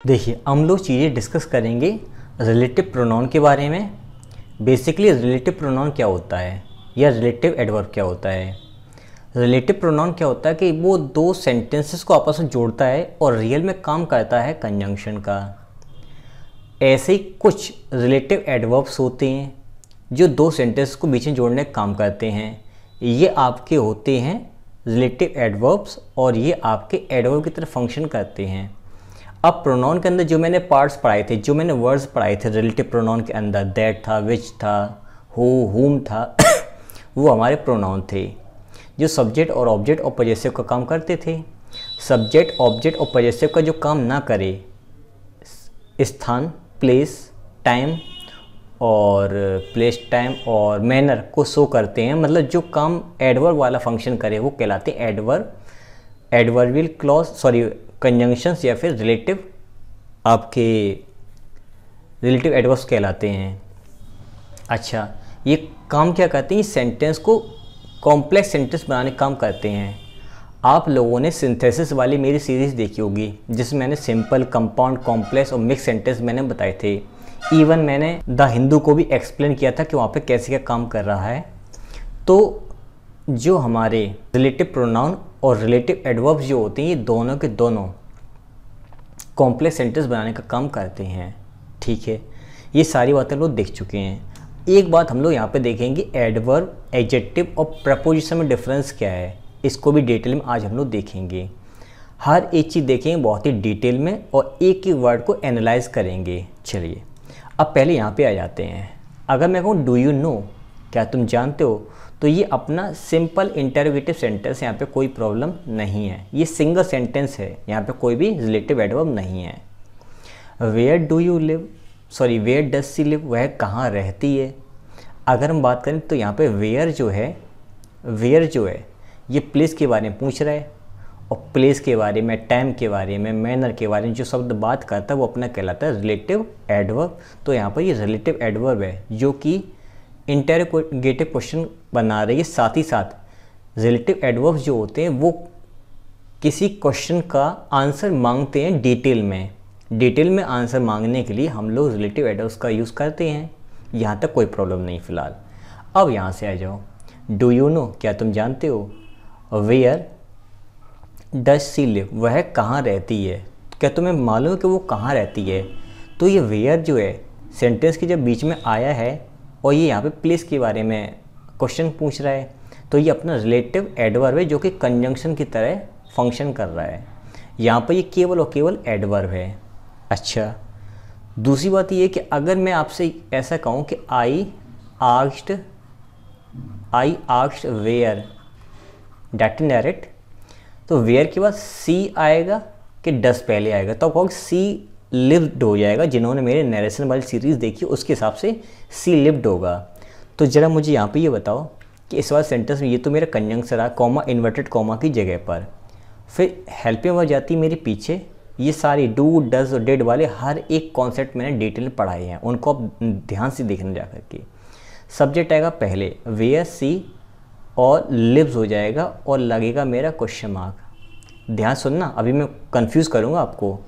देखिए, हम लोग चीज़ें डिस्कस करेंगे रिलेटिव प्रोनाउन के बारे में। बेसिकली रिलेटिव प्रोनाउन क्या होता है या रिलेटिव एडवर्ब क्या होता है। रिलेटिव प्रोनाउन क्या होता है कि वो दो सेंटेंसेस को आपस में जोड़ता है और रियल में काम करता है कंजंक्शन का। ऐसे ही कुछ रिलेटिव एडवर्ब्स होते हैं जो दो सेंटेंस को बीच में जोड़ने का काम करते हैं। ये आपके होते हैं रिलेटिव एडवर्ब्स और ये आपके एडवर्ब की तरह फंक्शन करते हैं। अब प्रोनाउन के अंदर जो मैंने पार्ट्स पढ़ाए थे, जो मैंने वर्ड्स पढ़ाए थे रिलेटिव प्रोनाउन के अंदर, दैट था, विच था, हुम था वो हमारे प्रोनाउन थे जो सब्जेक्ट और ऑब्जेक्ट और पजेसिव का काम करते थे। सब्जेक्ट, ऑब्जेक्ट और पजेसिव का जो काम ना करे, स्थान, प्लेस, टाइम और मैनर को शो करते हैं। मतलब जो काम एडवर्ब वाला फंक्शन करे वो कहलाते हैं एडवर्बियल क्लॉज, कंजंक्शंस या फिर रिलेटिव एडवर्ब्स कहलाते हैं। अच्छा, ये काम क्या करते हैं? सेंटेंस को कॉम्प्लेक्स सेंटेंस बनाने का काम करते हैं। आप लोगों ने सिंथेसिस वाली मेरी सीरीज़ देखी होगी जिसमें मैंने सिंपल, कंपाउंड, कॉम्प्लेक्स और मिक्स सेंटेंस मैंने बताए थे। इवन मैंने द हिंदू को भी एक्सप्लेन किया था कि वहाँ पे कैसे क्या काम कर रहा है। तो जो हमारे रिलेटिव प्रोनाउन और रिलेटिव एडवर्ब्स जो होते हैं, ये दोनों के दोनों कॉम्प्लेक्स सेंटेंस बनाने का काम करते हैं। ठीक है, ये सारी बातें लोग देख चुके हैं। एक बात हम लोग यहाँ पे देखेंगे, एडवर्ब, एडजेक्टिव और प्रपोजिशन में डिफरेंस क्या है, इसको भी डिटेल में आज हम लोग देखेंगे। हर एक चीज़ देखेंगे बहुत ही डिटेल में और एक ही वर्ड को एनालाइज करेंगे। चलिए, अब पहले यहाँ पे आ जाते हैं। अगर मैं कहूँ डू यू नो, क्या तुम जानते हो, तो ये अपना सिंपल इंटरोगेटिव सेंटेंस, यहाँ पे कोई प्रॉब्लम नहीं है। ये सिंगल सेंटेंस है, यहाँ पे कोई भी रिलेटिव एडवर्ब नहीं है। Where do you live, where does she live, वह कहाँ रहती है। अगर हम बात करें तो यहाँ पे वेयर जो है ये प्लेस के बारे में पूछ रहा है और प्लेस के बारे में, टाइम के बारे में, मैनर के बारे में जो शब्द बात करता है वो अपना कहलाता है रिलेटिव एडवर्ब। तो यहाँ पर ये रिलेटिव एडवर्ब है जो कि इंटरोगेटिव क्वेश्चन बना रही है। साथ ही साथ रिलेटिव एडवर्ब्स जो होते हैं वो किसी क्वेश्चन का आंसर मांगते हैं डिटेल में आंसर मांगने के लिए हम लोग रिलेटिव एडवर्ब्स का यूज़ करते हैं। यहाँ तक कोई प्रॉब्लम नहीं फ़िलहाल। अब यहाँ से आ जाओ, डू यू नो, क्या तुम जानते हो। वेयर डज सी लिव, वह कहाँ रहती है, क्या तुम्हें मालूम है कि वो कहाँ रहती है। तो ये वेयर जो है सेंटेंस के जब बीच में आया है और ये यहाँ पे प्लेस के बारे में क्वेश्चन पूछ रहा है, तो ये अपना रिलेटिव एडवर्ब है जो कि कंजंक्शन की तरह फंक्शन कर रहा है। यहाँ पर ये केवल और केवल एडवर्ब है। अच्छा, दूसरी बात ये है कि अगर मैं आपसे ऐसा कहूँ कि I asked where that direct, तो वेयर के बाद सी आएगा कि डस पहले आएगा, तो आप कहोगे सी लिव्ड हो जाएगा। जिन्होंने मेरे नरेशन वाली सीरीज़ देखी उसके हिसाब से सी लिव्ड होगा। तो ज़रा मुझे यहाँ पे ये बताओ कि इस वाले सेंटेंस में ये तो मेरा कंजंक्शन रहा, कॉमा, इन्वर्टेड कॉमा की जगह पर, फिर हेल्पिंग वर्ब जाती है मेरे पीछे। ये सारी डू, डज और डिड वाले हर एक कॉन्सेप्ट मैंने डिटेल में पढ़ाए हैं, उनको आप ध्यान से देखने जा कर के। सब्जेक्ट आएगा पहले वेयर, सी और लिव्स हो जाएगा और लगेगा मेरा क्वेश्चन मार्क। ध्यान सुनना, अभी मैं कंफ्यूज करूँगा आपको।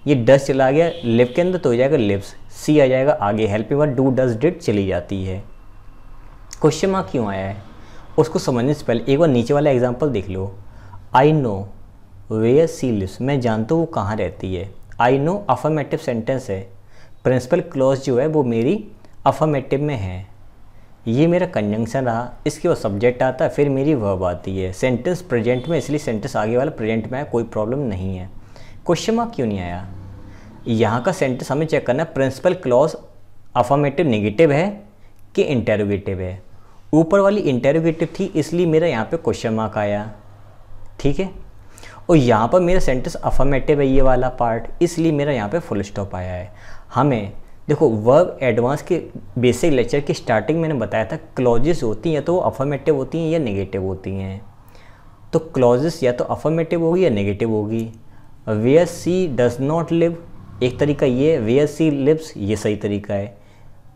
ये डज चला गया लिव के अंदर तो हो जाएगा लिव्स, सी आ जाएगा आगे, helping verb do, does, did चली जाती है। क्वेश्चन मार्क क्यों आया है उसको समझने से पहले एक बार नीचे वाला एग्जांपल देख लो। I know where she lives, मैं जानता हूँ वो कहाँ रहती है। आई नो अफर्मेटिव सेंटेंस है, प्रिंसिपल क्लॉज जो है वो मेरी अफर्मेटिव में है। ये मेरा कंजंक्शन रहा, इसके बाद सब्जेक्ट आता है, फिर मेरी वर्ब आती है। सेंटेंस प्रेजेंट में, इसलिए सेंटेंस आगे वाला प्रेजेंट में है, कोई प्रॉब्लम नहीं है। क्वेश्चन मार्क क्यों नहीं आया? यहाँ का सेंटेंस हमें चेक करना है, प्रिंसिपल क्लॉज अफर्मेटिव नेगेटिव है कि इंटेरोगेटिव है। ऊपर वाली इंटेरोगेटिव थी इसलिए मेरा यहाँ पे क्वेश्चन मार्क आया। ठीक है, और यहाँ पर मेरा सेंटेंस अफर्मेटिव है ये वाला पार्ट, इसलिए मेरा यहाँ पे फुल स्टॉप आया है। हमें देखो, वर्ब एडवांस के बेसिक लेक्चर की स्टार्टिंग मैंने बताया था क्लॉजेस होती हैं तो वो अफर्मेटिव होती हैं या नेगेटिव होती हैं। तो क्लॉजेस या तो अफर्मेटिव होगी या नेगेटिव होगी। Where she does not live एक तरीका ये है, वेयर सी लिव्स ये सही तरीका है।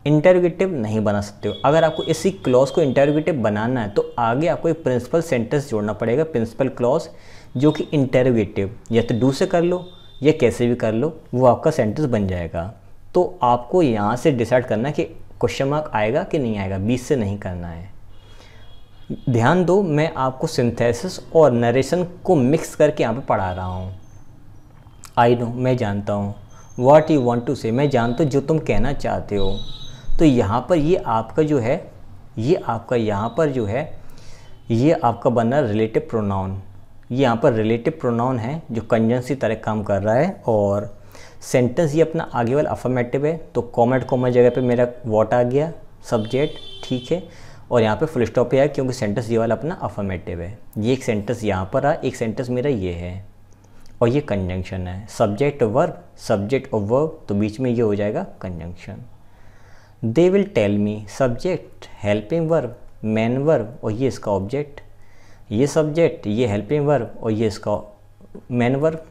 इंटरोगेटिव नहीं बना सकते हो। अगर आपको इसी क्लॉज को इंटरोगेटिव बनाना है तो आगे आपको एक प्रिंसिपल सेंटेंस जोड़ना पड़ेगा, प्रिंसिपल क्लॉज जो कि इंटरोगेटिव, या तो डू से कर लो या कैसे भी कर लो, वो आपका सेंटेंस बन जाएगा। तो आपको यहाँ से डिसाइड करना है कि क्वेश्चन मार्क आएगा कि नहीं आएगा, बीच से नहीं करना है। ध्यान दो, मैं आपको सिंथेसिस और नरेशन को मिक्स करके यहाँ पे पढ़ा रहा हूँ। आई नो, मैं जानता हूँ, व्हाट यू वांट टू से, मैं जानता हूँ जो तुम कहना चाहते हो। तो यहाँ पर ये आपका जो है, ये आपका यहाँ पर जो है, ये आपका बना रिलेटिव प्रोनाउन। ये यहाँ पर रिलेटिव प्रोनाउन है जो कंजंक्शन तरह काम कर रहा है। और सेंटेंस ये अपना आगे वाला अफर्मेटिव है, तो कॉमा कॉमा जगह पे मेरा व्हाट आ गया, सब्जेक्ट, ठीक है। और यहाँ पे फुल स्टॉप पे आया क्योंकि सेंटेंस ये वाला अपना अफर्मेटिव है। ये एक सेंटेंस यहाँ पर आ, एक सेंटेंस मेरा ये है, और ये कंजंक्शन है, सब्जेक्ट वर्ब, सब्जेक्ट और वर्ब, तो बीच में ये हो जाएगा conjunction. They will tell me, subject, helping verb, main verb, और ये इसका ऑब्जेक्ट, ये सब्जेक्ट, ये हेल्पिंग वर्ब, और ये इसका मेन वर्ब,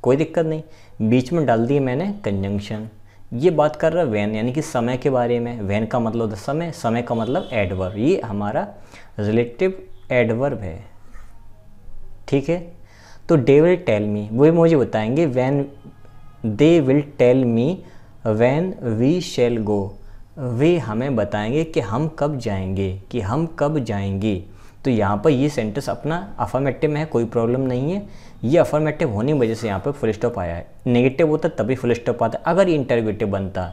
कोई दिक्कत नहीं। बीच में डाल दिए मैंने कंजंक्शन। ये बात कर रहा है वैन, यानी कि समय के बारे में। वैन का मतलब होता है समय, समय का मतलब एडवर्ब, ये हमारा रिलेटिव एडवर्ब है, ठीक है। तो दे विल टेल मी, वो मुझे बताएंगे when, they will tell me when we shall go, वे हमें बताएंगे कि हम कब जाएंगे, कि हम कब जाएंगे। तो यहाँ पर ये सेंटेंस अपना अफर्मेटिव में है, कोई प्रॉब्लम नहीं है। ये अफर्मेटिव होने की वजह से यहाँ पर फुल स्टॉप आया है। नेगेटिव होता तभी फुल स्टॉप आता। अगर ये इंटरोगेटिव बनता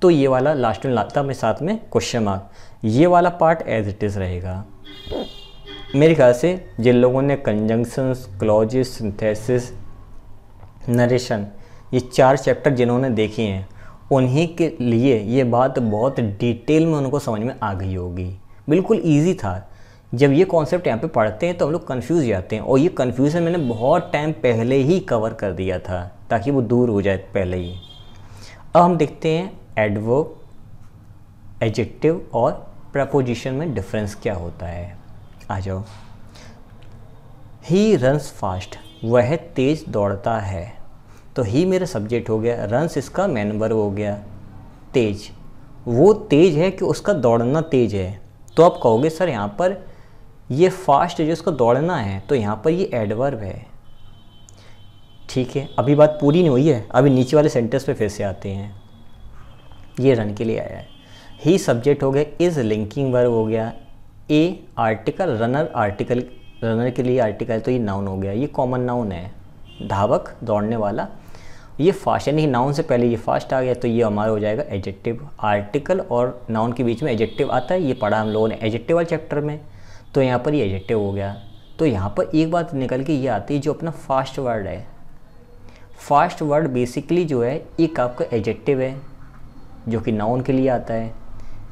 तो ये वाला लास्ट में लाता मैं साथ में क्वेश्चन मार्क, ये वाला पार्ट एज इट इज़ रहेगा। मेरे ख्याल से जिन लोगों ने कंजंक्शंस, क्लॉजेस, सिंथेसिस, नरेशन, ये 4 चैप्टर जिन्होंने देखे हैं, उन्हीं के लिए ये बात बहुत डिटेल में उनको समझ में आ गई होगी। बिल्कुल ईजी था। जब ये कॉन्सेप्ट यहाँ पे पढ़ते हैं तो हम लोग कंफ्यूज जाते हैं, और ये कन्फ्यूज़न मैंने बहुत टाइम पहले ही कवर कर दिया था ताकि वो दूर हो जाए पहले ही। अब हम देखते हैं एडवर्ब, एडजेक्टिव और प्रपोजिशन में डिफरेंस क्या होता है। आ जाओ। ही रन्स फास्ट, वह तेज़ दौड़ता है। तो ही मेरा सब्जेक्ट हो गया, रन्स इसका मेन वर्ब हो गया, तेज। वो तेज है कि उसका दौड़ना तेज है। तो आप कहोगे सर यहाँ पर ये फास्ट जो इसको दौड़ना है, तो यहाँ पर ये एडवर्ब है, ठीक है। अभी बात पूरी नहीं हुई है, अभी नीचे वाले सेंटेंस पे फिर से आते हैं। ये रन के लिए आया है। ही सब्जेक्ट हो गया, इज़ लिंकिंग वर्ब हो गया, ए आर्टिकल, रनर आर्टिकल, रनर के लिए आर्टिकल, तो ये नाउन हो गया, ये कॉमन नाउन है, धावक, दौड़ने वाला। ये फास्ट यानी नाउन से पहले ये फास्ट आ गया, तो ये हमारा हो जाएगा एडजेक्टिव। आर्टिकल और नाउन के बीच में एडजेक्टिव आता है, ये पढ़ा हम लोगों ने एडजेक्टिव वाले चैप्टर में, तो यहाँ पर ये एडजेक्टिव हो गया। तो यहाँ पर एक बात निकल के ये आती है, जो अपना फास्ट वर्ड है, फास्ट वर्ड बेसिकली जो है एक आपका एडजेक्टिव है जो कि नाउन के लिए आता है,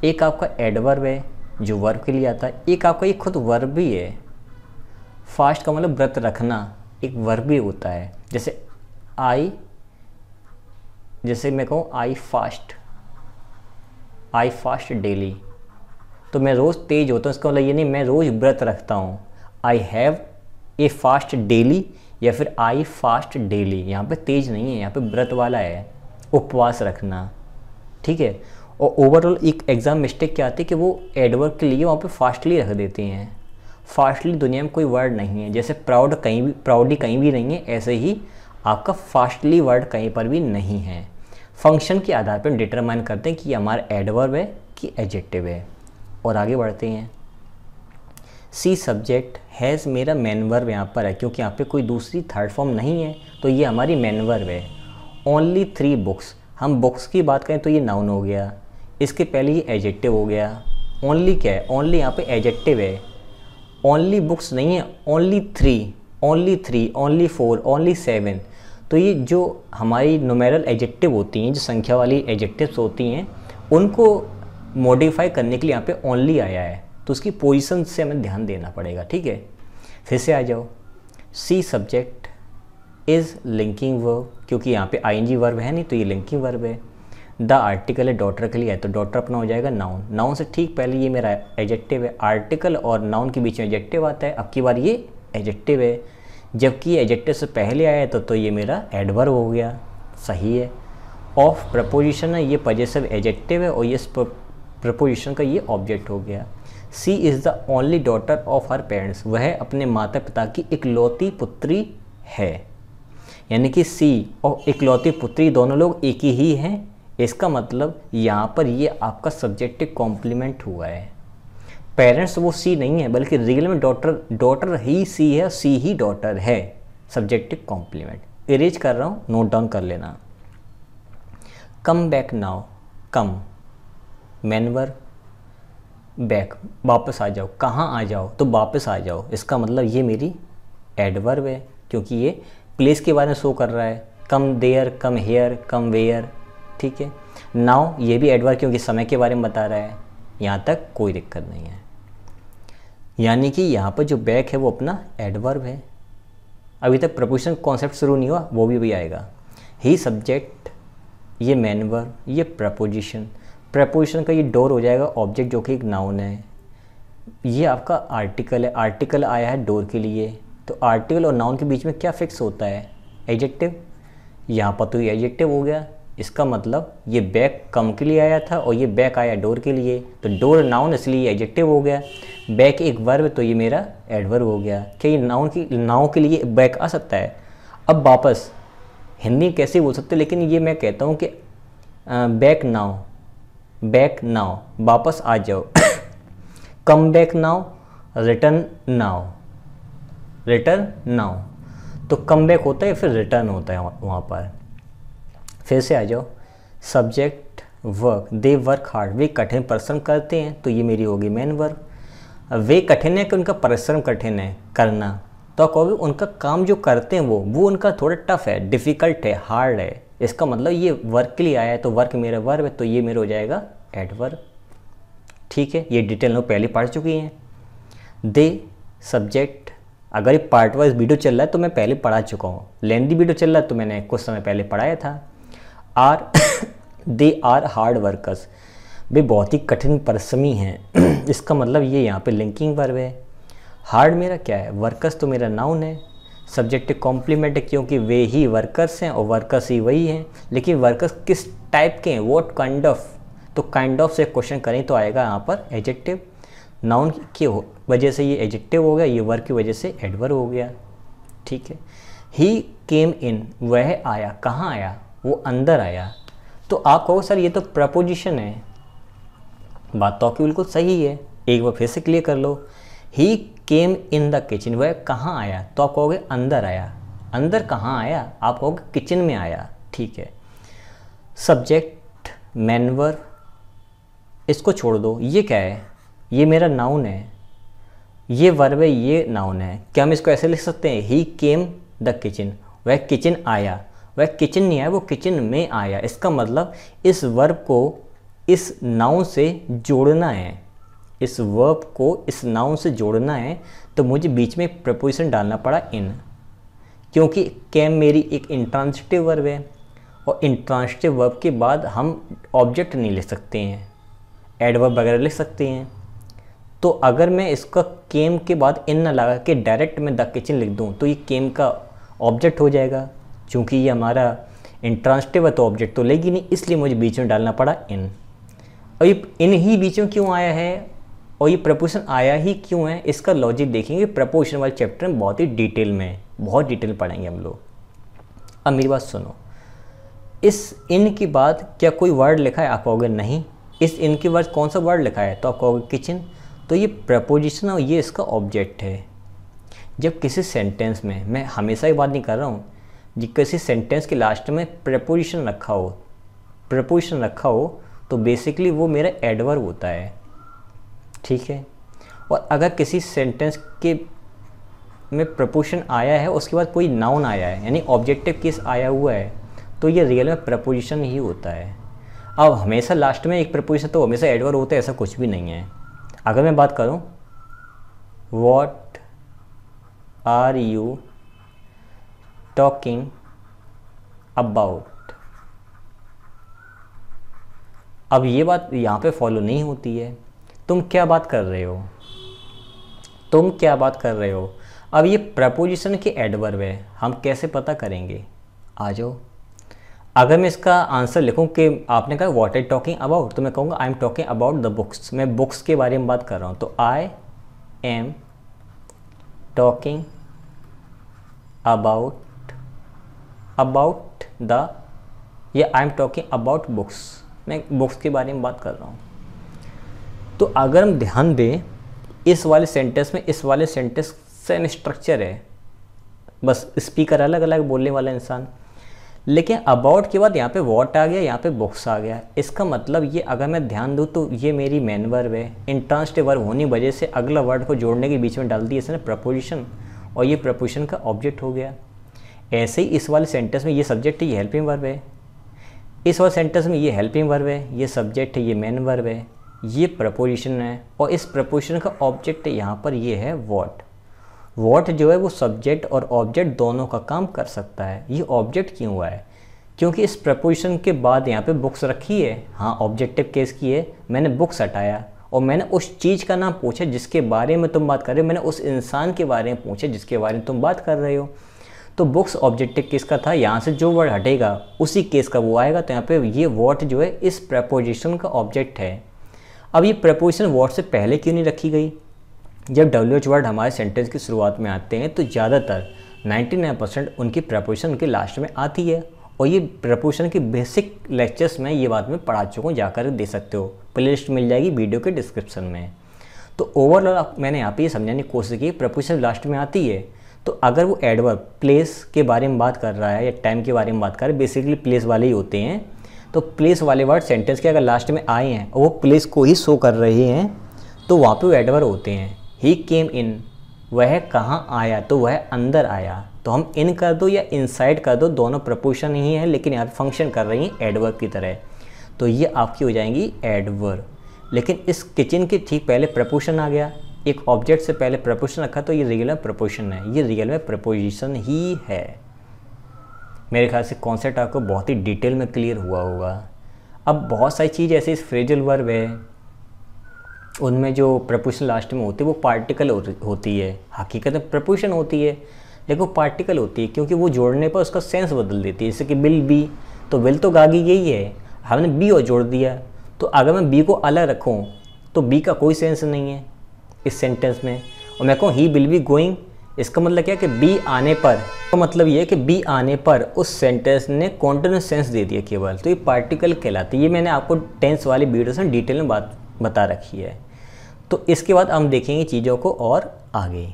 एक आपका एडवर्ब है जो वर्ब के लिए आता है, एक आपका ये खुद वर्ब भी है। फास्ट का मतलब व्रत रखना, एक वर्ब भी होता है। जैसे आई, जैसे मैं कहूँ आई फास्ट डेली, तो मैं रोज़ तेज होता हूँ, इसका मतलब ये नहीं मैं रोज़ व्रत रखता हूँ। I have a fast daily, या फिर आई फास्ट डेली, यहाँ पे तेज नहीं है, यहाँ पे व्रत वाला है, उपवास रखना, ठीक है। और ओवरऑल एक एग्ज़ाम मिस्टेक क्या आती है कि वो एडवर्ब के लिए वहाँ पे फास्टली रख देते हैं। फास्टली दुनिया में कोई वर्ड नहीं है। जैसे प्राउड कहीं भी, प्राउडली कहीं भी नहीं है, ऐसे ही आपका फास्टली वर्ड कहीं पर भी नहीं है। फंक्शन के आधार पर डिटरमाइन करते हैं कि हमारा एडवर्ब है कि एडजेक्टिव है। और आगे बढ़ते हैं। सी सब्जेक्ट हैज़ मेरा मेन वर्ब यहाँ पर है, क्योंकि यहाँ पे कोई दूसरी थर्ड फॉर्म नहीं है, तो ये हमारी मेन वर्ब है। ओनली 3 बुक्स, हम बुक्स की बात करें तो ये नाउन हो गया, इसके पहले ये एडजेक्टिव हो गया। ओनली क्या है, ओनली यहाँ पे एडजेक्टिव है। ओनली बुक्स नहीं है, ओनली 3, ओनली 4, ओनली 7। तो ये जो हमारी न्यूमेरल एडजेक्टिव होती हैं, जो संख्या वाली एडजेक्टिव्स होती हैं, उनको मॉडिफाई करने के लिए यहाँ पे ओनली आया है, तो उसकी पोजीशन से हमें ध्यान देना पड़ेगा, ठीक है। फिर से आ जाओ। सी सब्जेक्ट इज़ लिंकिंग वर्ब, क्योंकि यहाँ पे आईएनजी वर्ब है नहीं, तो ये लिंकिंग वर्ब है। द आर्टिकल है, डॉटर के लिए है, तो डॉटर अपना हो जाएगा नाउन। नाउन से ठीक पहले ये मेरा एडजेक्टिव है। आर्टिकल और नाउन के बीच में एडजेक्टिव आता है, अब की बार ये एडजेक्टिव है, जबकि एडजेक्टिव से पहले आया है तो ये मेरा एडवर्ब हो गया, सही है। ऑफ प्रपोजिशन है, ये पजेसिव एडजेक्टिव है, और ये प्रपोजिशन का ये ऑब्जेक्ट हो गया। She is the only daughter of her parents, वह अपने माता पिता की इकलौती पुत्री है। यानी कि सी और इकलौती पुत्री दोनों लोग एक ही हैं। इसका मतलब यहाँ पर ये आपका सब्जेक्टिव कॉम्प्लीमेंट हुआ है। पेरेंट्स वो सी नहीं है, बल्कि रियल में डॉटर ही सी है, सी ही डॉटर है। सब्जेक्टिव कॉम्प्लीमेंट इरेज कर रहा हूँ, नोट डाउन कर लेना। कम बैक नाउ, कम मैनवर बैक, वापस आ जाओ। कहाँ आ जाओ? तो वापस आ जाओ। इसका मतलब ये मेरी एडवर्ब है, क्योंकि ये प्लेस के बारे में शो कर रहा है। Come there, come here, come where, ठीक है। नाउ ये भी एडवर्ब, क्योंकि समय के बारे में बता रहा है। यहाँ तक कोई दिक्कत नहीं है। यानी कि यहाँ पर जो बैक है वो अपना एडवर्ब है। अभी तक प्रपोजिशन कॉन्सेप्ट शुरू नहीं हुआ, वो भी आएगा। ही सब्जेक्ट, ये मैनवर्ब, ये प्रपोजिशन। प्रपोजिशन का ये डोर हो जाएगा ऑब्जेक्ट, जो कि एक नाउन है। ये आपका आर्टिकल है, आर्टिकल आया है डोर के लिए। तो आर्टिकल और नाउन के बीच में क्या फिक्स होता है? एडजेक्टिव। यहाँ पर तो ये एडजेक्टिव हो गया। इसका मतलब ये बैक कम के लिए आया था और ये बैक आया डोर के लिए। तो डोर नाउन, इसलिए एडजेक्टिव हो गया। बैक एक वर्ब, तो ये मेरा एडवर्ब हो गया। क्या ये नाउन के लिए बैक आ सकता है? अब वापस हिंदी में कैसे बोल सकते, लेकिन ये मैं कहता हूँ कि बैक नाउ, बैक नाउ, वापस आ जाओ। Come back now, return now, return now. तो कम बैक होता है, फिर रिटर्न होता है वहाँ पर। फिर से आ जाओ। Subject work, they work hard, वे कठिन परिश्रम करते हैं। तो ये मेरी होगी मेन वर्ब। वे कठिन है कि उनका परिश्रम कठिन है, करना। तो कहोगे उनका काम जो करते हैं वो उनका थोड़ा टफ है, डिफ़िकल्ट है, हार्ड है। इसका मतलब ये वर्क के लिए आया है, तो वर्क मेरा वर्ब है, तो ये मेरा हो जाएगा एडवर्ब। ठीक है, ये डिटेल में पहले पढ़ चुकी हैं। दे सब्जेक्ट, अगर ये पार्ट वाइज वीडियो चल रहा है तो मैं पहले पढ़ा चुका हूँ। लेंदी वीडियो चल रहा है तो मैंने कुछ समय पहले पढ़ाया था। Are, they are hard workers, वे बहुत ही कठिन परिश्रमी हैं। इसका मतलब ये यहाँ पे लिंकिंग वर्ब है। हार्ड मेरा क्या है? वर्कर्स तो मेरा नाउन है। सब्जेक्टिव कॉम्प्लीमेंट है, क्योंकि वे ही वर्कर्स हैं और वर्कर्स ही वही हैं। लेकिन वर्कर्स किस टाइप के हैं? What kind of. तो काइंड ऑफ से क्वेश्चन करें तो आएगा यहाँ पर एडजेक्टिव। नाउन की वजह से ये एडजेक्टिव हो गया, ये वर्ब की वजह से एडवर्ब हो गया। ठीक है। ही केम इन, वह आया। कहाँ आया? वो अंदर आया। तो आप कहो सर ये तो प्रपोजिशन है। बात तो आपकी बिल्कुल सही है, एक बार फिर से क्लियर कर लो। ही केम इन द किचन, वह कहाँ आया? तो आप कहोगे अंदर आया। अंदर कहाँ आया? आप कहोगे किचन में आया। ठीक है। सब्जेक्ट मैनवर्ब, इसको छोड़ दो। ये क्या है? ये मेरा नाउन है, ये वर्ब है, ये नाउन है। क्या हम इसको ऐसे लिख सकते हैं? ही केम द किचन, वह किचन आया। वह किचन नहीं आया, वो किचन में आया। इसका मतलब इस वर्ब को इस नाउन से जोड़ना है, इस वर्ब को इस नाउन से जोड़ना है। तो मुझे बीच में प्रपोजिशन डालना पड़ा इन, क्योंकि कैम मेरी एक इंट्रांसिटिव वर्ब है और इंट्रांसिटिव वर्ब के बाद हम ऑब्जेक्ट नहीं लिख सकते हैं, एडवर्ब वगैरह लिख सकते हैं। तो अगर मैं इसका केम के बाद इन ना लगा के डायरेक्ट मैं द किचन लिख दूँ तो ये केम का ऑब्जेक्ट हो जाएगा। चूँकि ये हमारा इंट्रांसिटिव है तो ऑब्जेक्ट तो लेगी नहीं, इसलिए मुझे बीच में डालना पड़ा इन। और ये इन ही बीच में क्यों आया है और ये प्रपोजिशन आया ही क्यों है, इसका लॉजिक देखेंगे प्रपोजिशन वाले चैप्टर में बहुत ही डिटेल में, बहुत डिटेल पढ़ेंगे हम लोग। अब मेरी बात सुनो, इस इन के बाद क्या कोई वर्ड लिखा है? आप कहोगे नहीं। इस इन के बाद कौन सा वर्ड लिखा है? तो आप कहोगे किचन। तो ये प्रपोजिशन और ये इसका ऑब्जेक्ट है। जब किसी सेंटेंस में, मैं हमेशा ही बात नहीं कर रहा हूँ, जब किसी सेंटेंस के लास्ट में प्रपोजिशन रखा हो, प्रपोजिशन रखा हो तो बेसिकली वो मेरा एडवर्ब होता है। ठीक है। और अगर किसी सेंटेंस के में प्रपोजिशन आया है उसके बाद कोई नाउन आया है, यानी ऑब्जेक्टिव केस आया हुआ है, तो ये रियल में प्रपोजिशन ही होता है। अब हमेशा लास्ट में एक प्रपोजिशन तो हमेशा एडवर्ब होता है, ऐसा कुछ भी नहीं है। अगर मैं बात करूं what are you talking about, अब ये बात यहाँ पे फॉलो नहीं होती है। तुम क्या बात कर रहे हो? तुम क्या बात कर रहे हो? अब ये प्रपोजिशन के एडवर्ब है, हम कैसे पता करेंगे? आ जाओ। अगर मैं इसका आंसर लिखूं कि आपने कहा व्हाट आई टॉकिंग अबाउट, तो मैं कहूँगा I am talking about the books, मैं बुक्स के बारे में बात कर रहा हूँ। तो I am talking about about the, या I am talking about books, मैं बुक्स के बारे में बात कर रहा हूँ। तो अगर हम ध्यान दें इस वाले सेंटेंस में, इस वाले सेंटेंस सेम स्ट्रक्चर है, बस स्पीकर अलग अलग, बोलने वाला इंसान, लेकिन अबाउट के बाद यहाँ पे व्हाट आ गया, यहाँ पे बुक्स आ गया। इसका मतलब ये अगर मैं ध्यान दूँ तो ये मेरी मेन वर्ब है, इंट्रांसिटिव वर्ब होने की वजह से अगला वर्ड को जोड़ने के बीच में डाल दी इसने प्रपोजिशन, और ये प्रपोजिशन का ऑब्जेक्ट हो गया। ऐसे ही इस वाले सेंटेंस में ये सब्जेक्ट है, ये हेल्पिंग वर्ब है, इस वाले सेंटेंस में ये हेल्पिंग वर्ब है, ये सब्जेक्ट है, ये मेन वर्ब है, ये प्रपोजिशन है, और इस प्रपोजिशन का ऑब्जेक्ट यहाँ पर ये है व्हाट। व्हाट जो है वो सब्जेक्ट और ऑब्जेक्ट दोनों का काम कर सकता है। ये ऑब्जेक्ट क्यों हुआ है? क्योंकि इस प्रपोजिशन के बाद यहाँ पे बुक्स रखी है, हाँ ऑब्जेक्टिव केस की है, मैंने बुक्स हटाया और मैंने उस चीज़ का नाम पूछा जिसके बारे में तुम बात कर रहे हो, मैंने उस इंसान के बारे में पूछा जिसके बारे में तुम बात कर रहे हो। तो बुक्स ऑब्जेक्टिव केस का था, यहाँ से जो वर्ड हटेगा उसी केस का वो आएगा। तो यहाँ पे ये व्हाट जो है इस प्रपोजिशन का ऑब्जेक्ट है। अब ये प्रपोजिशन व्हाट से पहले क्यों नहीं रखी गई? जब WH वर्ड हमारे सेंटेंस की शुरुआत में आते हैं तो ज़्यादातर 99% उनकी प्रपोजिशन उनके लास्ट में आती है, और ये प्रपोजिशन के बेसिक लेक्चर्स में ये बात मैं पढ़ा चुका हूँ, जाकर दे सकते हो, प्लेलिस्ट मिल जाएगी वीडियो के डिस्क्रिप्शन में। तो ओवरऑल मैंने यहाँ पे ये समझाने की कोशिश की, प्रपोजिशन लास्ट में आती है तो अगर वो एडवर्ब प्लेस के बारे में बात कर रहा है या टाइम के बारे में बात कर रहा है, बेसिकली प्लेस वाले ही होते हैं, तो प्लेस वाले वर्ड सेंटेंस के अगर लास्ट में आए हैं और वो प्लेस को ही शो कर रहे हैं तो वहाँ पे वो एडवर्ब होते हैं। ही केम इन, वह कहाँ आया, तो वह अंदर आया, तो हम इन कर दो या इनसाइड कर दो, दोनों प्रपोजिशन ही है लेकिन यहाँ फंक्शन कर रही हैं एडवर्ब की तरह, तो ये आपकी हो जाएंगी एडवर्ब। लेकिन इस किचन के ठीक पहले प्रपोजिशन आ गया, एक ऑब्जेक्ट से पहले प्रपोजिशन रखा, तो ये रियल में प्रपोजिशन है, ये रियल में प्रपोजिशन ही है। मेरे ख्याल से कॉन्सेप्ट आपको बहुत ही डिटेल में क्लियर हुआ होगा। अब बहुत सारी चीज़ ऐसे इस फ्रेजल वर्ब है, उनमें जो प्रपोजिशन लास्ट में होती है वो पार्टिकल होती है, हकीकत में प्रपोजिशन होती है लेकिन वो पार्टिकल होती है, क्योंकि वो जोड़ने पर उसका सेंस बदल देती है। जैसे कि विल बी, तो विल तो गागी यही है, हमने बी और जोड़ दिया, तो अगर मैं बी को अलग रखूँ तो बी का कोई सेंस नहीं है इस सेंटेंस में। और मैं कहूँ ही विल बी गोइंग, इसका मतलब क्या है कि बी आने पर, तो मतलब ये है कि बी आने पर उस सेंटेंस ने कॉन्टिन्यूस सेंस दे दिया केवल, तो ये पार्टिकल कहलाती है। ये मैंने आपको टेंस वाली वीडियो में डिटेल में बात बता रखी है। तो इसके बाद हम देखेंगे चीज़ों को और आगे।